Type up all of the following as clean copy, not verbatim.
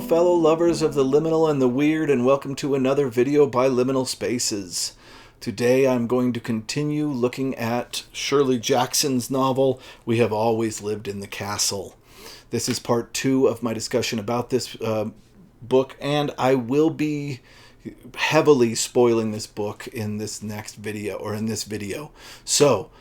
fellow lovers of the liminal and the weird, and welcome to another video by Liminal Spaces. Today I'm going to continue looking at Shirley Jackson's novel, We Have Always Lived in the Castle. This is part 2 of my discussion about this book, and I will be heavily spoiling this book in this next video, or in this video. So,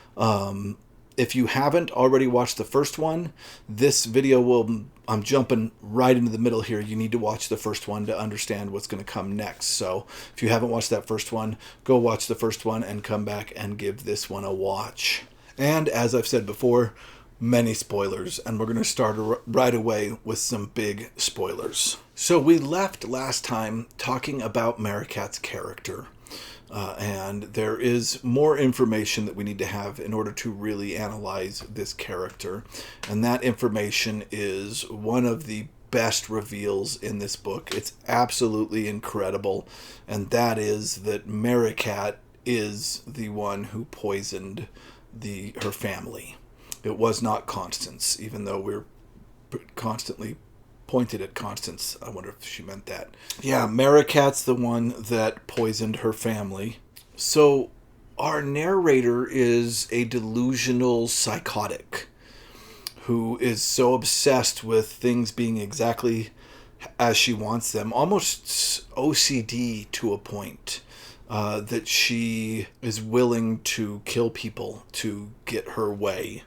if you haven't already watched the first one, this video will... I'm jumping right into the middle here. You need to watch the first one to understand what's going to come next. So if you haven't watched that first one, go watch the first one and come back and give this one a watch. And as I've said before, many spoilers. And we're going to start right away with some big spoilers. So we left last time talking about Merricat's character. And there is more information that we need to have in order to really analyze this character. And that information is one of the best reveals in this book. It's absolutely incredible. And that is that Merricat is the one who poisoned her family. It was not Constance, even though we're constantly pointed at Constance. I wonder if she meant that. Yeah, Merricat's the one that poisoned her family. So our narrator is a delusional psychotic who is so obsessed with things being exactly as she wants them, almost OCD to a point, that she is willing to kill people to get her way.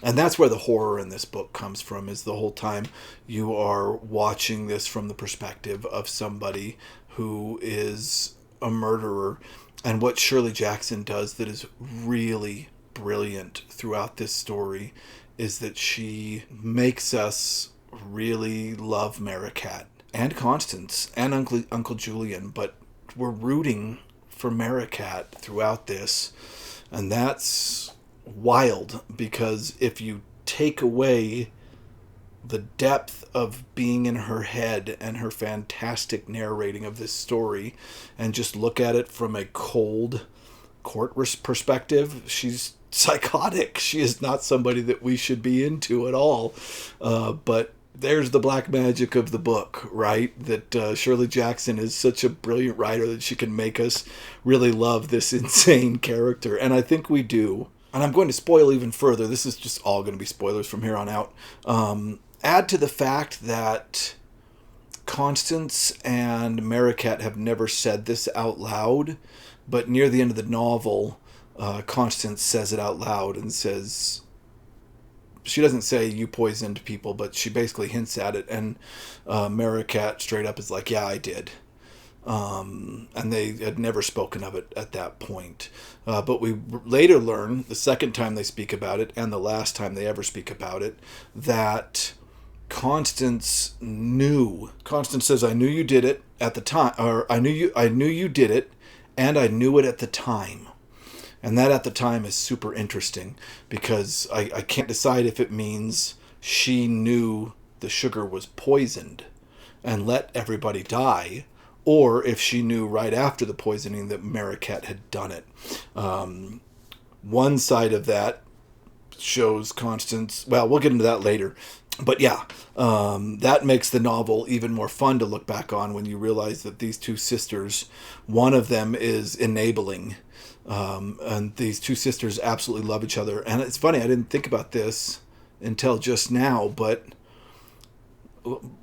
And that's where the horror in this book comes from, is the whole time you are watching this from the perspective of somebody who is a murderer. And what Shirley Jackson does that is really brilliant throughout this story is that she makes us really love Merricat and Constance and Uncle Julian, but we're rooting for Merricat throughout this. And that's wild, because if you take away the depth of being in her head and her fantastic narrating of this story and just look at it from a cold court perspective, she's psychotic. She is not somebody that we should be into at all. But there's the black magic of the book, right? That Shirley Jackson is such a brilliant writer that she can make us really love this insane character. And I think we do. And I'm going to spoil even further. This is just all going to be spoilers from here on out. Add to the fact that Constance and Merricat have never said this out loud, but near the end of the novel, Constance says it out loud and says... She doesn't say, "You poisoned people," but she basically hints at it. And Merricat straight up is like, "Yeah, I did." And they had never spoken of it at that point. But we later learn, the second time they speak about it, and the last time they ever speak about it, that Constance knew. Constance says, "I knew you did it at the time," or I knew you did it, and I knew it at the time. And that "at the time" is super interesting, because I can't decide if it means she knew the sugar was poisoned and let everybody die, or if she knew right after the poisoning that Merricat had done it. One side of that shows Constance... Well, we'll get into that later. But yeah, that makes the novel even more fun to look back on when you realize that these two sisters, one of them is enabling. And these two sisters absolutely love each other. And it's funny, I didn't think about this until just now, but...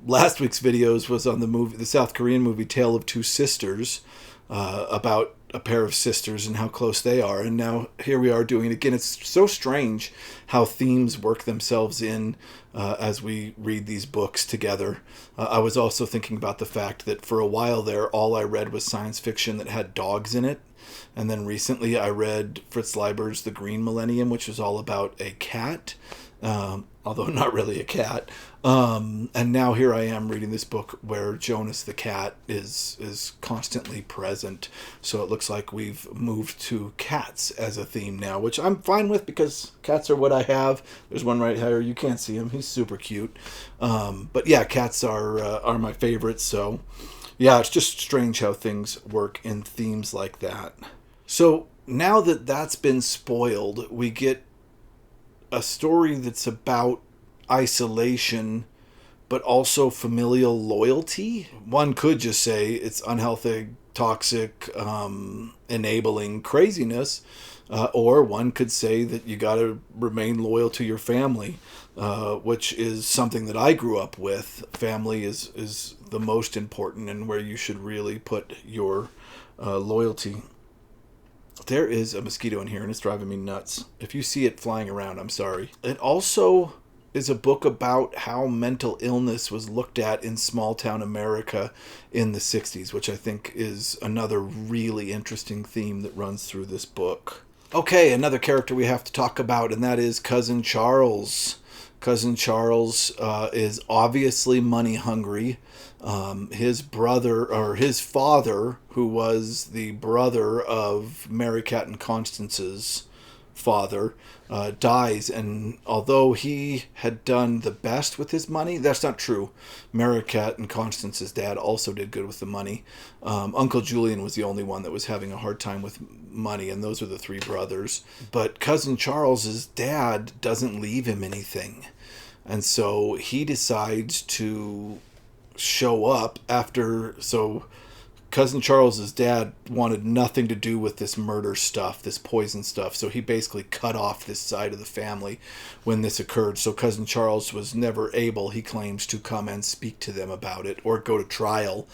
last week's videos was on the South Korean movie Tale of Two Sisters, about a pair of sisters and how close they are. And now here we are doing it again. It's so strange how themes work themselves in as we read these books together. I was also thinking about the fact that for a while there, all I read was science fiction that had dogs in it. And then recently I read Fritz Leiber's The Green Millennium, which was all about a cat. Although not really a cat. And now here I am reading this book where Jonas the cat is constantly present. So it looks like we've moved to cats as a theme now, which I'm fine with because cats are what I have. There's one right here. You can't see him. He's super cute. But yeah, cats are my favorites. So yeah, it's just strange how things work in themes like that. So now that that's been spoiled, we get a story that's about isolation but also familial loyalty. One could just say it's unhealthy, toxic, enabling craziness. Or one could say that you got to remain loyal to your family, which is something that I grew up with. Family is the most important and where you should really put your loyalty. There is a mosquito in here and it's driving me nuts. If you see it flying around, I'm sorry. It also is a book about how mental illness was looked at in small town America in the 60s, which I think is another really interesting theme that runs through this book. Okay, another character we have to talk about, and that is Cousin Charles. Cousin Charles is obviously money hungry. His brother, or his father, who was the brother of Mary Cat and Constance's father, dies, and although he had done the best with his money, that's not true. Mary Cat and Constance's dad also did good with the money. Uncle Julian was the only one that was having a hard time with money, and those are the three brothers. But Cousin Charles's dad doesn't leave him anything, and so he decides to show up after. So Cousin Charles's dad wanted nothing to do with this murder stuff, this poison stuff. So he basically cut off this side of the family when this occurred. So Cousin Charles was never able, he claims, to come and speak to them about it or go to trial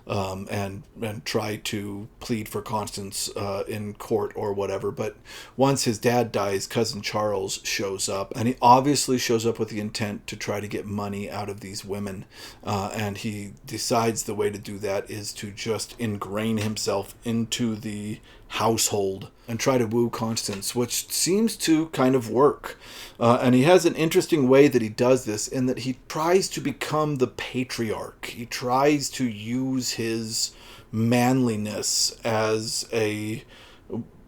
and try to plead for Constance in court or whatever. But once his dad dies, Cousin Charles shows up, and he obviously shows up with the intent to try to get money out of these women. And he decides the way to do that is to just ingrain himself into the household and try to woo Constance, which seems to kind of work. And he has an interesting way that he does this in that he tries to become the patriarch. He tries to use his manliness as a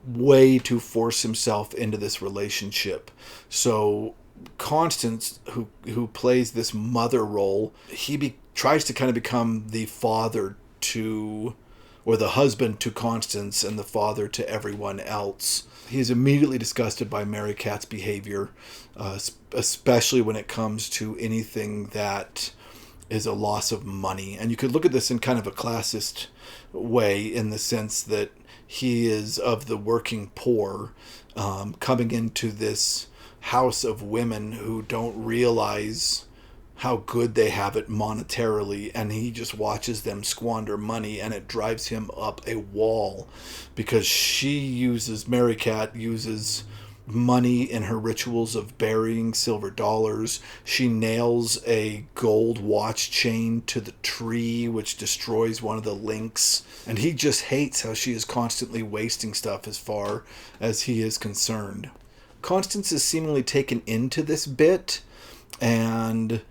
way to force himself into this relationship. So Constance, who plays this mother role, tries to kind of become the father to, or the husband to Constance and the father to everyone else. He is immediately disgusted by Mary Cat's behavior, especially when it comes to anything that is a loss of money. And you could look at this in kind of a classist way, in the sense that he is of the working poor, coming into this house of women who don't realize how good they have it monetarily, and he just watches them squander money, and it drives him up a wall because Mary Cat uses money in her rituals of burying silver dollars. She nails a gold watch chain to the tree, which destroys one of the links, and he just hates how she is constantly wasting stuff as far as he is concerned. Constance is seemingly taken into this bit, and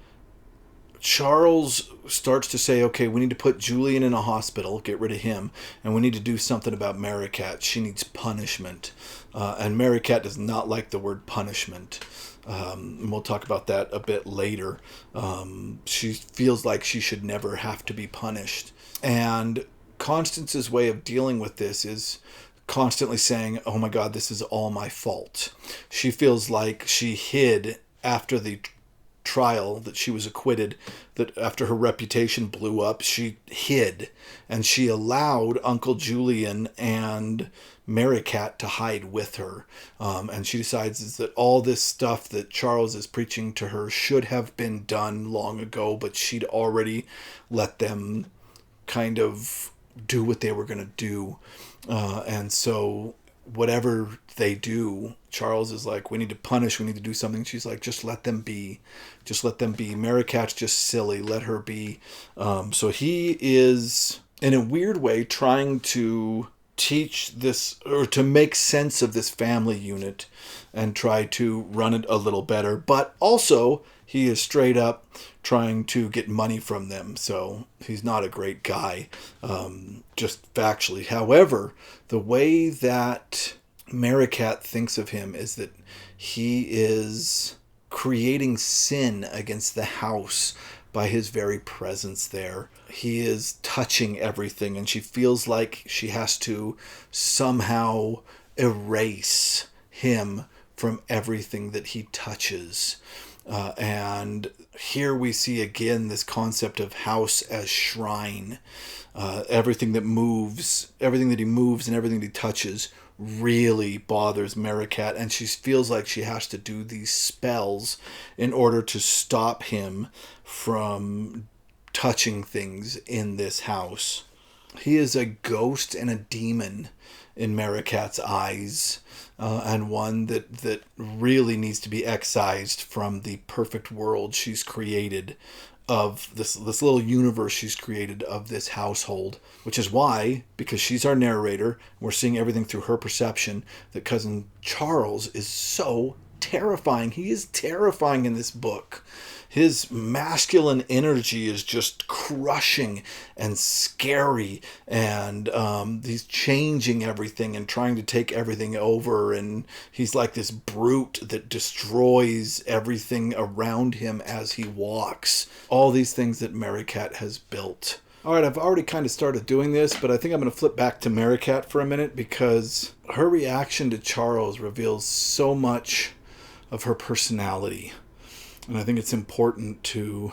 Charles starts to say, okay, we need to put Julian in a hospital, get rid of him, and we need to do something about Mary Cat. She needs punishment. And Mary Cat does not like the word punishment. And we'll talk about that a bit later. She feels like she should never have to be punished. And Constance's way of dealing with this is constantly saying, oh my God, this is all my fault. She feels like she hid after the trial, that she was acquitted, that after her reputation blew up, she hid, and she allowed Uncle Julian and Mary Cat to hide with her. And she decides that all this stuff that Charles is preaching to her should have been done long ago, but she'd already let them kind of do what they were going to do. And so whatever they do, Charles is like, we need to punish, we need to do something. She's like, just let them be. Just let them be. Mary Cat's just silly. Let her be. So he is, in a weird way, trying to teach this, or to make sense of this family unit and try to run it a little better. But also, he is straight up trying to get money from them. So he's not a great guy, just factually. However, the way that Mary Cat thinks of him is that he is creating sin against the house by his very presence there. He is touching everything, and she feels like she has to somehow erase him from everything that he touches. And here we see again this concept of house as shrine. Everything that moves, everything that he moves and everything that he touches really bothers Maricat, and she feels like she has to do these spells in order to stop him from touching things in this house. He is a ghost and a demon in Maricat's eyes, and one that really needs to be excised from the perfect world she's created of this little universe she's created of this household, which is why, because she's our narrator, we're seeing everything through her perception, that cousin Charles is so terrifying. He is terrifying in this book. His masculine energy is just crushing and scary, and he's changing everything and trying to take everything over, and he's like this brute that destroys everything around him as he walks. All these things that Maricat has built. All right, I've already kind of started doing this, but I think I'm going to flip back to Maricat for a minute, because her reaction to Charles reveals so much of her personality. And I think it's important to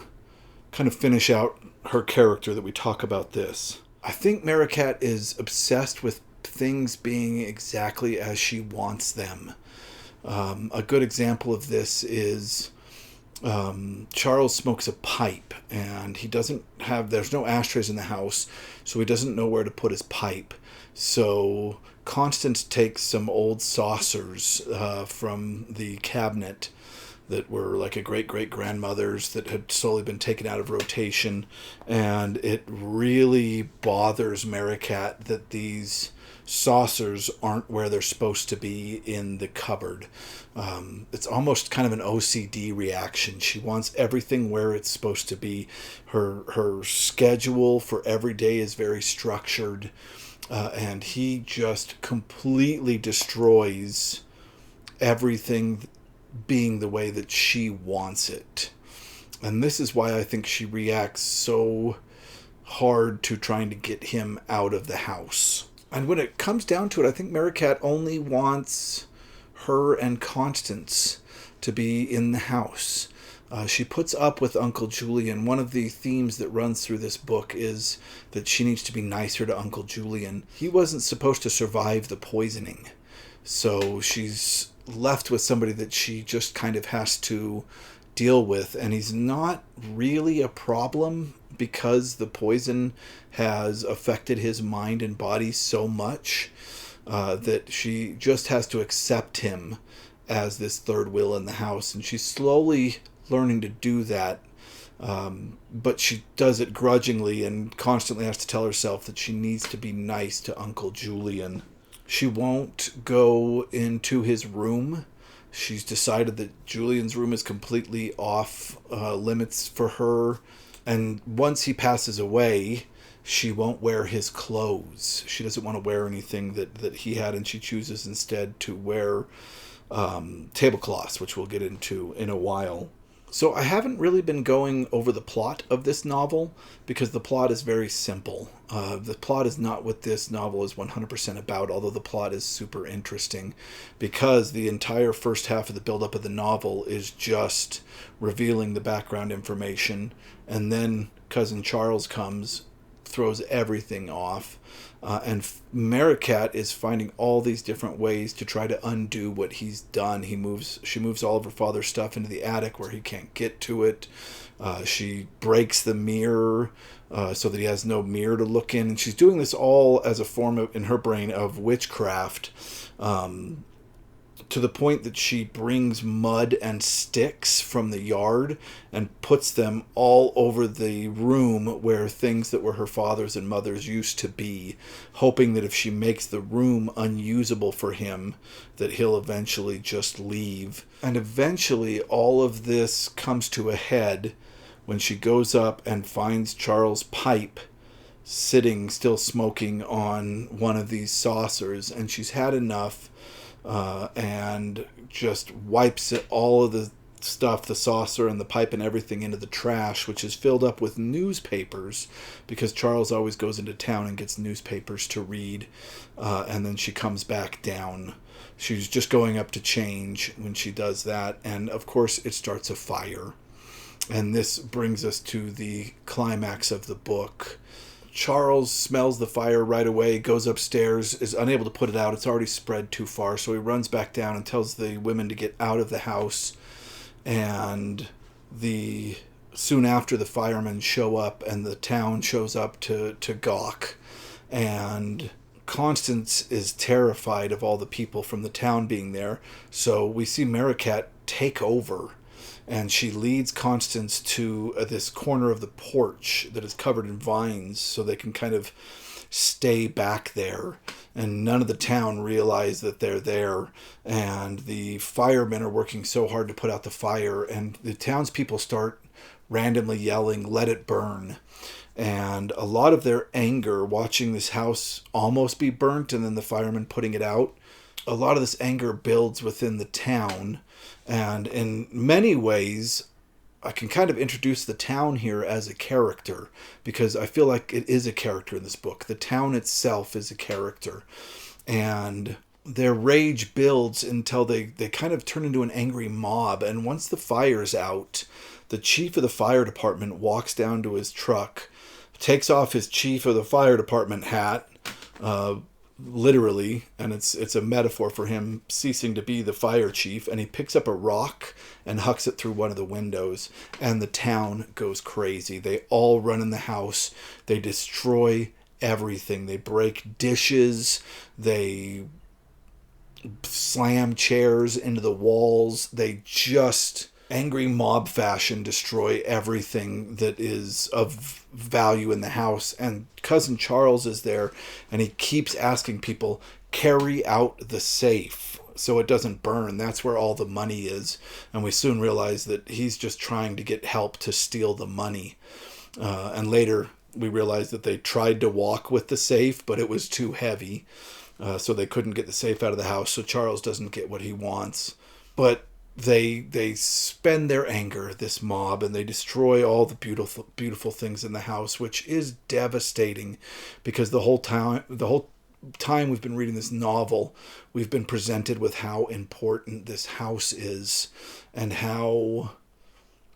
kind of finish out her character that we talk about this. I think Maricat is obsessed with things being exactly as she wants them. A good example of this is Charles smokes a pipe, and there's no ashtrays in the house, so he doesn't know where to put his pipe. So Constance takes some old saucers from the cabinet that were like a great-great-grandmother's that had slowly been taken out of rotation, and it really bothers Maricat that these saucers aren't where they're supposed to be in the cupboard. It's almost kind of an OCD reaction. She wants everything where it's supposed to be. Her schedule for every day is very structured, and he just completely destroys everything being the way that she wants it. And this is why I think she reacts so hard to trying to get him out of the house. And when it comes down to it, I think Maricat only wants her and Constance to be in the house. She puts up with Uncle Julian. One of the themes that runs through this book is that she needs to be nicer to Uncle Julian. He wasn't supposed to survive the poisoning, so she's left with somebody that she just kind of has to deal with, and he's not really a problem because the poison has affected his mind and body so much that she just has to accept him as this third wheel in the house, and she's slowly learning to do that, but she does it grudgingly and constantly has to tell herself that she needs to be nice to Uncle Julian. She won't go into his room. She's decided that Julian's room is completely off limits for her. And once he passes away, she won't wear his clothes. She doesn't want to wear anything that he had, and she chooses instead to wear tablecloths, which we'll get into in a while. So I haven't really been going over the plot of this novel because the plot is very simple. The plot is not what this novel is 100% about, although the plot is super interesting because the entire first half of the build-up of the novel is just revealing the background information, and then Cousin Charles comes, throws everything off, and Maricat is finding all these different ways to try to undo what he's done. She moves all of her father's stuff into the attic where he can't get to it. She breaks the mirror so that he has no mirror to look in. And she's doing this all as a form of, in her brain, of witchcraft, to the point that she brings mud and sticks from the yard and puts them all over the room where things that were her father's and mother's used to be, hoping that if she makes the room unusable for him, that he'll eventually just leave. And eventually all of this comes to a head when she goes up and finds Charles' pipe sitting still smoking on one of these saucers, and she's had enough and just wipes all of the stuff, the saucer and the pipe and everything, into the trash, which is filled up with newspapers, because Charles always goes into town and gets newspapers to read, and then she comes back down. She's just going up to change when she does that, and of course it starts a fire. And this brings us to the climax of the book. Charles smells the fire right away, goes upstairs, is unable to put it out. It's already spread too far, so he runs back down and tells the women to get out of the house. And soon after, the firemen show up, and the town shows up to gawk. And Constance is terrified of all the people from the town being there, so we see Maricat take over. And she leads Constance to this corner of the porch that is covered in vines, so they can kind of stay back there. And none of the town realize that they're there. And the firemen are working so hard to put out the fire. And the townspeople start randomly yelling, "Let it burn." And a lot of their anger watching this house almost be burnt and then the firemen putting it out, a lot of this anger builds within the town. And in many ways, I can kind of introduce the town here as a character, because I feel like it is a character in this book. The town itself is a character. And their rage builds until they kind of turn into an angry mob. And once the fire's out, the chief of the fire department walks down to his truck, takes off his chief of the fire department hat, literally, and it's a metaphor for him ceasing to be the fire chief, and he picks up a rock and hucks it through one of the windows, and the town goes crazy. They all run in the house. They destroy everything. They break dishes. They slam chairs into the walls. They just, angry mob fashion, destroy everything that is of value in the house. And Cousin Charles is there, and he keeps asking people, carry out the safe so it doesn't burn. That's where all the money is. And we soon realize that he's just trying to get help to steal the money. And later we realize that they tried to walk with the safe, but it was too heavy. So they couldn't get the safe out of the house. So Charles doesn't get what he wants. But they spend their anger, this mob, and they destroy all the beautiful things in the house, which is devastating, because the whole time we've been reading this novel, we've been presented with how important this house is and how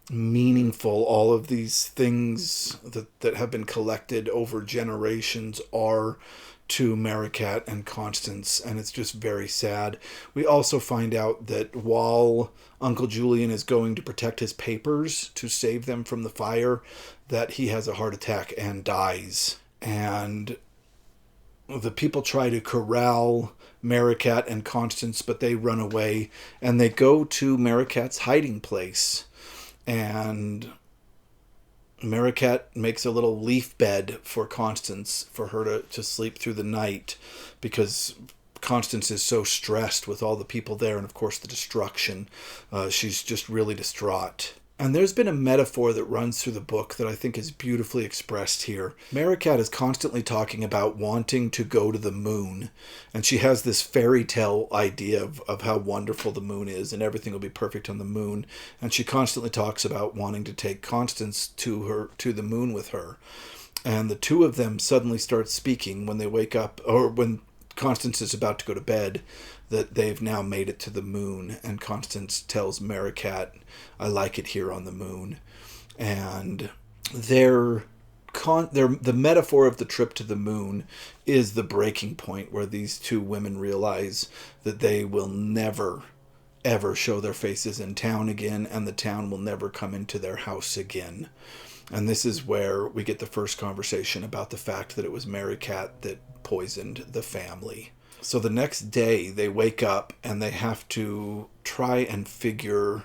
meaningful all of these things that have been collected over generations are to Maricat and Constance, and it's just very sad. We also find out that while Uncle Julian is going to protect his papers to save them from the fire, that he has a heart attack and dies. And the people try to corral Maricat and Constance, but they run away, and they go to Maricat's hiding place. And Maricat makes a little leaf bed for Constance for her to sleep through the night, because Constance is so stressed with all the people there and, of course, the destruction. She's just really distraught. And there's been a metaphor that runs through the book that I think is beautifully expressed here. Maricat is constantly talking about wanting to go to the moon. And she has this fairy tale idea of how wonderful the moon is and everything will be perfect on the moon. And she constantly talks about wanting to take Constance to the moon with her. And the two of them suddenly start speaking when they wake up, or when Constance is about to go to bed, that they've now made it to the moon. And Constance tells Maricat, "I like it here on the moon." And the metaphor of the trip to the moon is the breaking point where these two women realize that they will never, ever show their faces in town again, and the town will never come into their house again. And this is where we get the first conversation about the fact that it was Maricat that poisoned the family. So the next day they wake up and they have to try and figure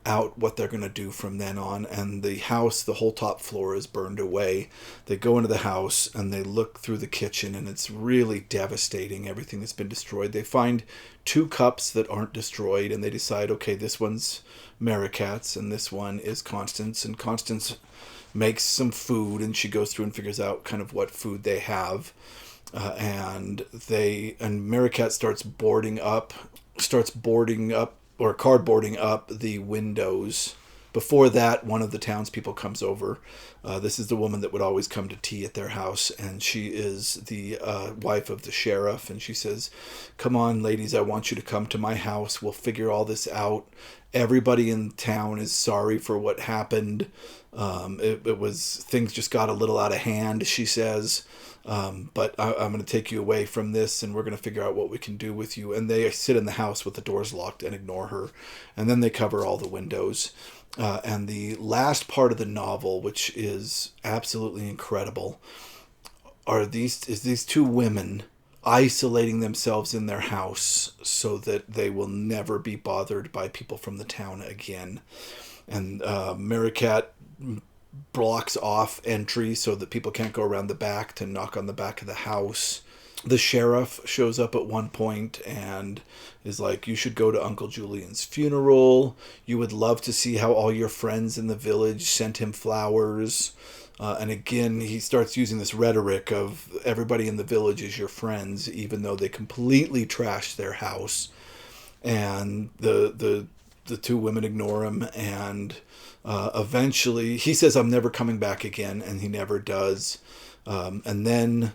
out what they're going to do from then on. And the house, the whole top floor is burned away. They go into the house and they look through the kitchen, and it's really devastating, everything that's been destroyed. They find 2 cups that aren't destroyed, and they decide, okay, this one's Maricat's and this one is Constance. And Constance makes some food, and she goes through and figures out kind of what food they have. And Maricat starts boarding up or cardboarding up the windows. Before that, one of the townspeople comes over. This is the woman that would always come to tea at their house, and she is the wife of the sheriff. And she says, "Come on, ladies, I want you to come to my house. We'll figure all this out. Everybody in town is sorry for what happened. It was, things just got a little out of hand," she says. But I'm going to take you away from this, and we're going to figure out what we can do with you. And they sit in the house with the doors locked and ignore her. And then they cover all the windows. And the last part of the novel, which is absolutely incredible, is these two women isolating themselves in their house so that they will never be bothered by people from the town again. And Maricat blocks off entry so that people can't go around the back to knock on the back of the house. The sheriff shows up at one point and is like, "You should go to Uncle Julian's funeral. You would love to see how all your friends in the village sent him flowers." And again, he starts using this rhetoric of everybody in the village is your friends, even though they completely trashed their house. And the two women ignore him, and eventually he says, "I'm never coming back again," and he never does. And then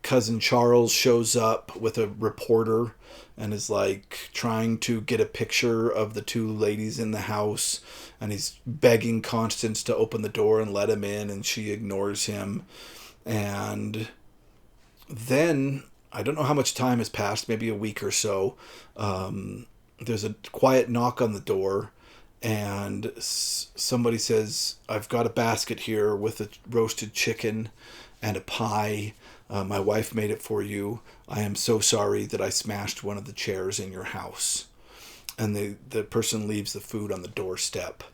Cousin Charles shows up with a reporter and is like trying to get a picture of the two ladies in the house, and he's begging Constance to open the door and let him in, and she ignores him. And then I don't know how much time has passed, maybe a week or so. There's a quiet knock on the door, and somebody says, "I've got a basket here with a roasted chicken and a pie. My wife made it for you. I am so sorry that I smashed one of the chairs in your house." And the person leaves the food on the doorstep.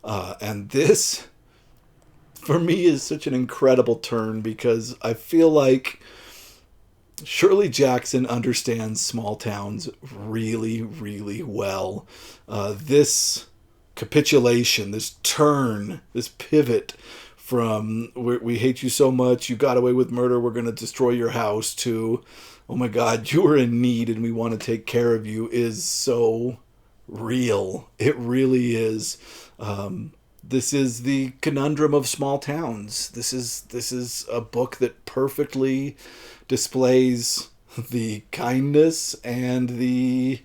And this, for me, is such an incredible turn, because I feel like Shirley Jackson understands small towns really, really well. This capitulation, this turn, this pivot from "we hate you so much, you got away with murder, we're going to destroy your house," to "oh my God, you are in need and we want to take care of you," is so real. It really is. This is the conundrum of small towns. This is a book that perfectly displays the kindness and the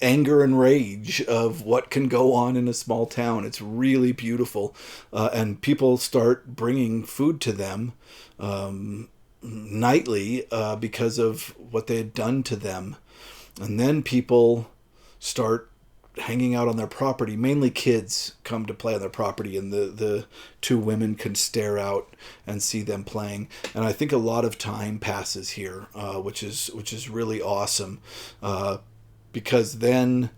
anger and rage of what can go on in a small town. It's really beautiful. And people start bringing food to them nightly because of what they had done to them. And then people start hanging out on their property. Mainly kids come to play on their property, and the two women can stare out and see them playing. And I think a lot of time passes here, which is really awesome, because then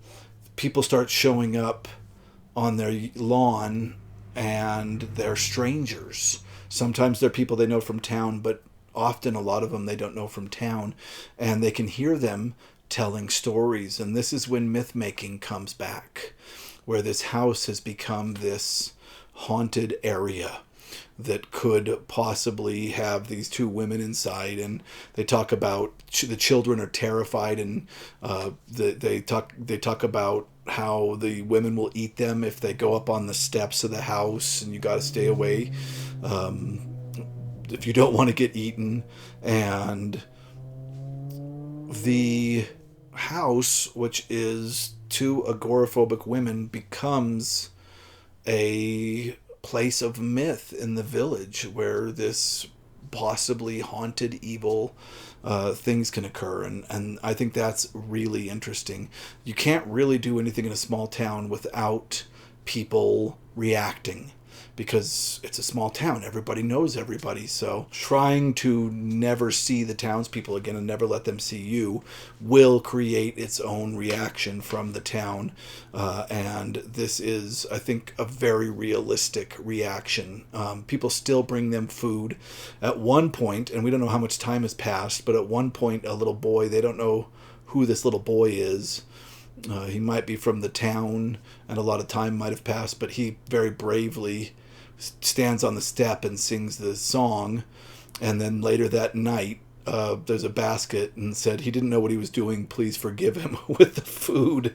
people start showing up on their lawn, and they're strangers. Sometimes they're people they know from town, but often a lot of them they don't know from town, and they can hear them telling stories. And this is when myth making comes back, where this house has become this haunted area that could possibly have these two women inside. And they talk about the children are terrified, and they talk about how the women will eat them if they go up on the steps of the house, and you got to stay away if you don't want to get eaten. And the house, which is two agoraphobic women, becomes a place of myth in the village where this possibly haunted, evil things can occur. And I think that's really interesting. You can't really do anything in a small town without people reacting, because it's a small town. Everybody knows everybody. So trying to never see the townspeople again and never let them see you will create its own reaction from the town. And this is, I think, a very realistic reaction. People still bring them food. At one point, and we don't know how much time has passed, but at one point, a little boy, they don't know who this little boy is. He might be from the town, and a lot of time might have passed, but he very bravely stands on the step and sings the song. And then later that night, there's a basket and said he didn't know what he was doing. Please forgive him with the food.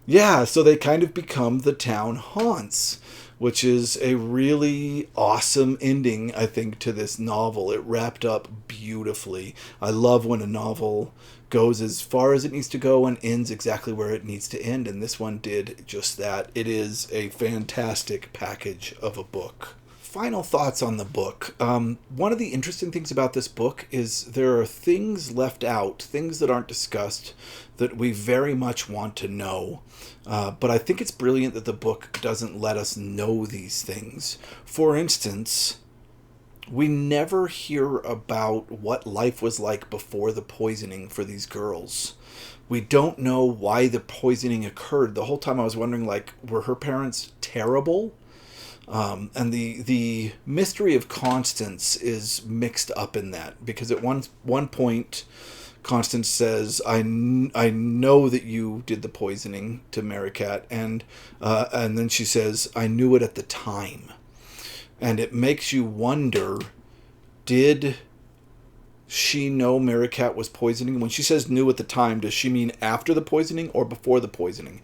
Yeah, so they kind of become the town haunts, which is a really awesome ending, I think, to this novel. It wrapped up beautifully. I love when a novel goes as far as it needs to go and ends exactly where it needs to end, and this one did just that. It is a fantastic package of a book. Final thoughts on the book. One of the interesting things about this book is there are things left out, things that aren't discussed, that we very much want to know. But I think it's brilliant that the book doesn't let us know these things. For instance, we never hear about what life was like before the poisoning for these girls. We don't know why the poisoning occurred. The whole time I was wondering, like, were her parents terrible? And the mystery of Constance is mixed up in that, because at one point Constance says, I know that you did the poisoning to Maricat, and then she says, I knew it at the time. And it makes you wonder, did she know Maricat was poisoning? When she says knew at the time, does she mean after the poisoning or before the poisoning?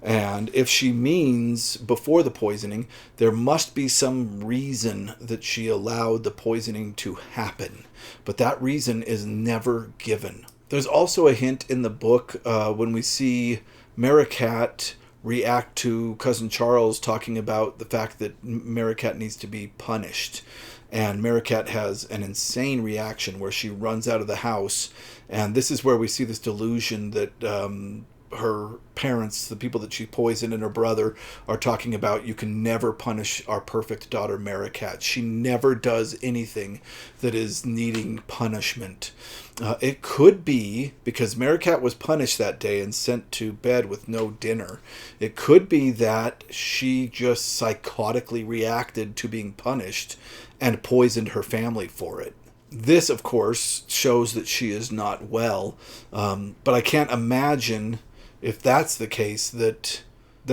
And if she means before the poisoning, there must be some reason that she allowed the poisoning to happen. But that reason is never given. There's also a hint in the book when we see Maricat react to Cousin Charles talking about the fact that Maricat needs to be punished. And Maricat has an insane reaction where she runs out of the house. And this is where we see this delusion that her parents, the people that she poisoned, and her brother are talking about, you can never punish our perfect daughter Maricat. She never does anything that is needing punishment. It could be because Maricat was punished that day and sent to bed with no dinner. It could be that she just psychotically reacted to being punished and poisoned her family for it. This, of course, shows that she is not well, but I can't imagine, if that's the case, that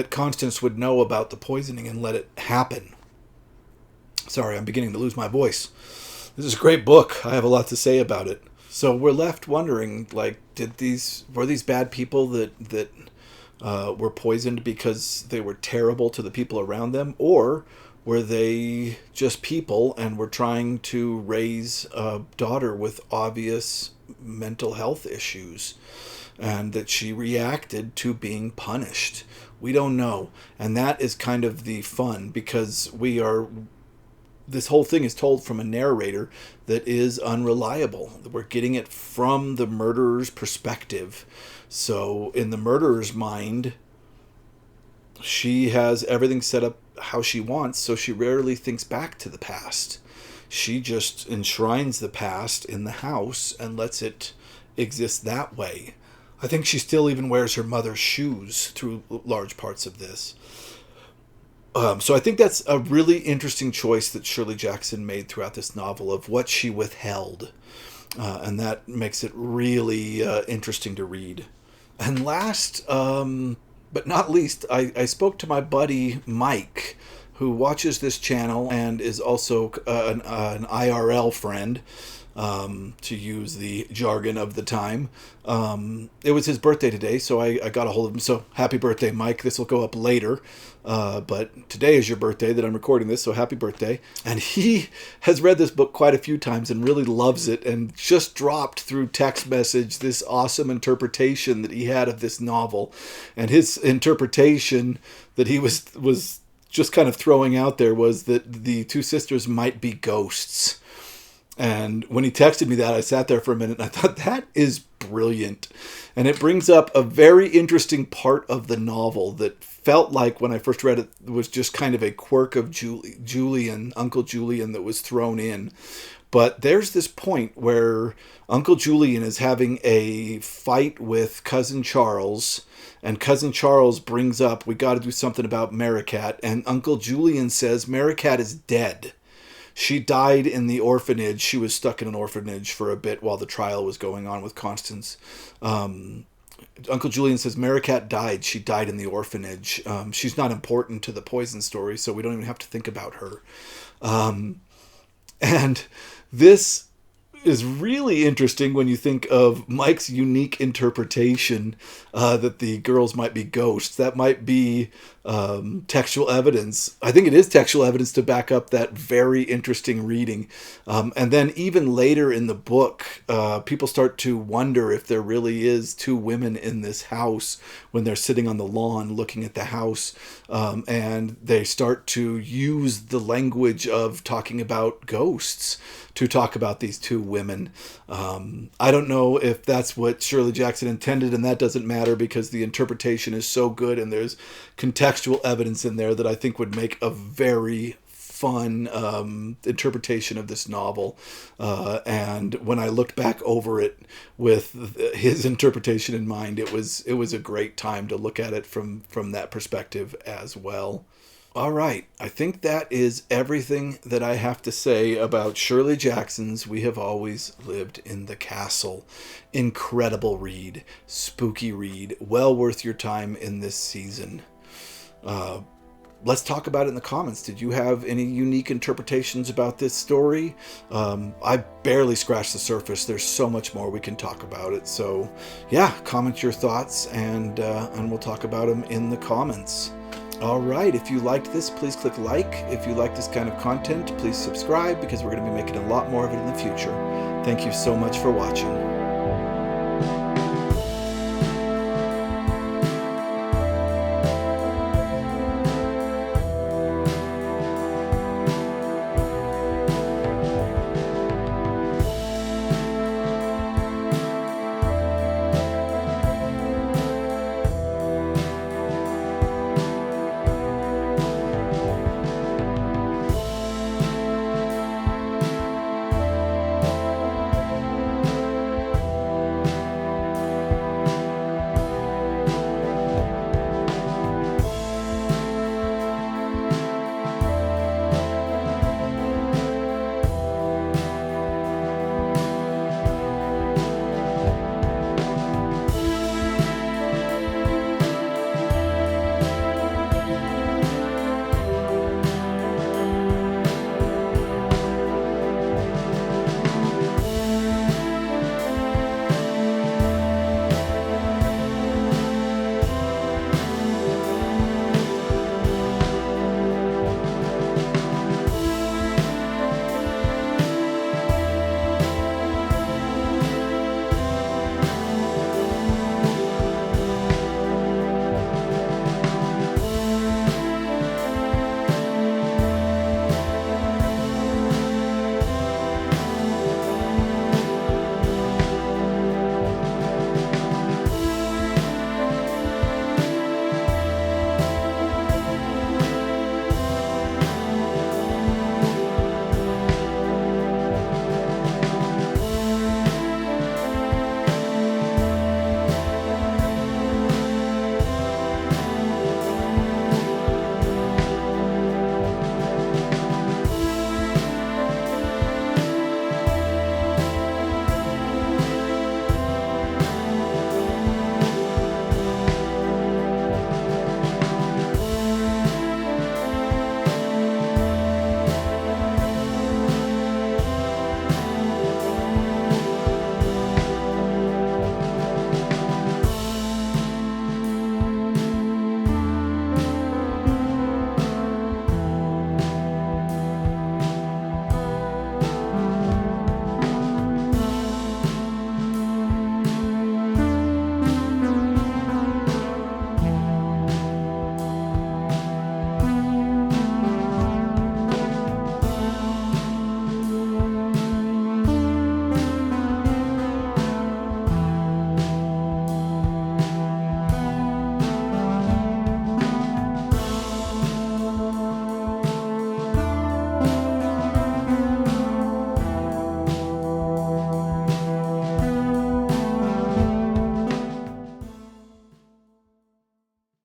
Constance would know about the poisoning and let it happen. Sorry, I'm beginning to lose my voice. This is a great book. I have a lot to say about it. So we're left wondering, like, were these bad people that were poisoned because they were terrible to the people around them, or were they just people and were trying to raise a daughter with obvious mental health issues, and that she reacted to being punished? We don't know. And that is kind of the fun, because this whole thing is told from a narrator that is unreliable. We're getting it from the murderer's perspective. So in the murderer's mind, she has everything set up how she wants, so she rarely thinks back to the past. She just enshrines the past in the house and lets it exist that way. I think she still even wears her mother's shoes through large parts of this. So I think that's a really interesting choice that Shirley Jackson made throughout this novel, of what she withheld. And that makes it really interesting to read. And last, but not least, I spoke to my buddy Mike, who watches this channel and is also an IRL friend, to use the jargon of the time. It was his birthday today, so I got a hold of him. So happy birthday, Mike. This will go up later. But today is your birthday that I'm recording this, so happy birthday. And he has read this book quite a few times and really loves it, and just dropped through text message this awesome interpretation that he had of this novel. And his interpretation that he was just kind of throwing out there was that the two sisters might be ghosts. And when he texted me that, I sat there for a minute and I thought, that is brilliant. And it brings up a very interesting part of the novel that felt like, when I first read it, was just kind of a quirk of Uncle Julian that was thrown in. But there's this point where Uncle Julian is having a fight with Cousin Charles, and Cousin Charles brings up, we got to do something about Maricat, and Uncle Julian says, Maricat is dead. She died in the orphanage. She was stuck in an orphanage for a bit while the trial was going on with Constance. Uncle Julian says, Maricat died. She died in the orphanage. She's not important to the poison story, so we don't even have to think about her. And this is really interesting when you think of Mike's unique interpretation that the girls might be ghosts. That might be textual evidence. I think it is textual evidence to back up that very interesting reading. And then even later in the book, people start to wonder if there really is two women in this house when they're sitting on the lawn looking at the house. And they start to use the language of talking about ghosts to talk about these two women. I don't know if that's what Shirley Jackson intended, and that doesn't matter because the interpretation is so good and there's contextual evidence in there that I think would make a very fun interpretation of this novel. And when I looked back over it with his interpretation in mind, it was a great time to look at it from that perspective as well. All right, I think that is everything that I have to say about Shirley Jackson's We Have Always Lived in the Castle. Incredible read, spooky read, well worth your time in this season. Let's talk about it in the comments. Did you have any unique interpretations about this story? I barely scratched the surface. There's so much more we can talk about it. So yeah, comment your thoughts and we'll talk about them in the comments. All right, if you liked this, please click like. If you like this kind of content, please subscribe because we're going to be making a lot more of it in the future. Thank you so much for watching.